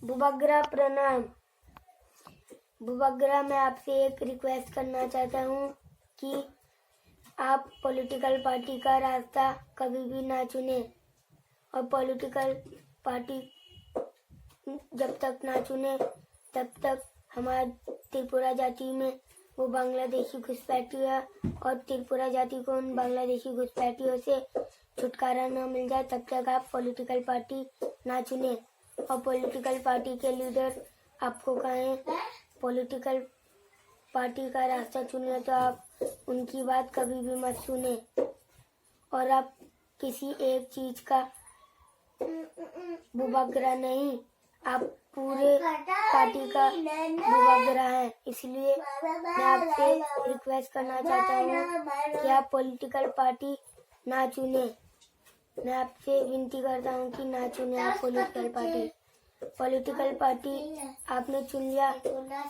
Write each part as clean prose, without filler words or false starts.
बुबग्रा प्रणाम। बुबग्रा, मैं आपसे एक रिक्वेस्ट करना चाहता हूँ कि आप पॉलिटिकल पार्टी का रास्ता कभी भी ना चुने और पॉलिटिकल पार्टी जब तक ना चुने तब तक हमारा त्रिपुरा जाति में वो बांग्लादेशी घुसपैठी है और त्रिपुरा जाति को उन बांग्लादेशी घुसपैठियों से छुटकारा न मिल जाए तब तक आप पॉलिटिकल पार्टी ना चुने। और पॉलिटिकल पार्टी के लीडर आपको कहें पॉलिटिकल पार्टी का रास्ता चुने तो आप उनकी बात कभी भी मत सुने और आप किसी एक चीज का बुबग्रा नहीं, आप पूरे पार्टी का बुबग्रा है। इसलिए मैं आपसे रिक्वेस्ट करना चाहता हूँ कि आप पॉलिटिकल पार्टी ना चुने। मैं आपसे विनती करता हूँ कि ना चुने आप पॉलिटिकल पार्टी। पॉलिटिकल पार्टी आपने चुन लिया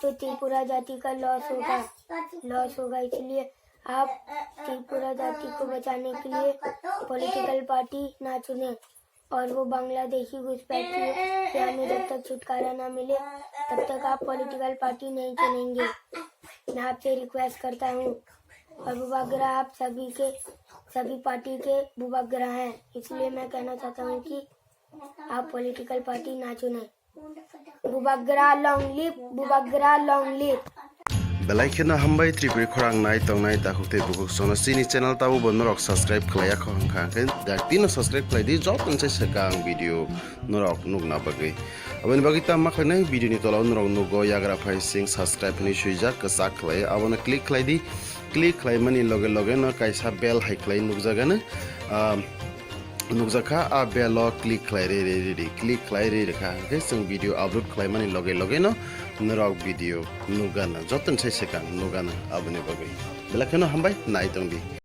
तो त्रिपुरा जाति का लॉस होगा। इसलिए आप त्रिपुरा जाति को बचाने के लिए पॉलिटिकल पार्टी ना चुने और वो बांग्लादेशी घुसपैठी से हमें जब तक छुटकारा ना मिले तब तक आप पॉलिटिकल पार्टी नहीं चुनेंगे। मैं आपसे रिक्वेस्ट करता हूँ और बुबग्रा आप सभी पार्टी के बुबग्रा हैं। इसलिए मैं कहना चाहता हूँ कि आप पॉलिटिकल पार्टी ना चुने। बुबग्रा लॉन्ग लिव। बेलाइखिना हमबाय त्रिपुरी खरांग नाय तंगनाय दाखुते बुकुक सोना सिनी चैनल ताबो बनरक सब्सक्राइब खलाया खंखांखे दातिनो सब्सक्राइब खलायदि जब मोनसे सेकां भिडियो नरक नुगना बागै अबनि बागै ता माखने भिडियो नि तलाव नरक नुगो याग्रा फाइ सिंग सब्सक्राइब नि सुइजा कसा खलाय अबनो क्लिक खलायदि क्लिक खलायमानि लगे लगे न कायसा बेल हाइ खलाय नुगजागानो नुकजाखा आ बेल क्लिक खलाय रे रेखा के जों भिडियो आपलोड खलायमानि लगे लगे न नरक भिडियो नुगाना जतन से सेकां नुगाना अबनि बागै बेलाखनो हमबाय नाय तंगदि।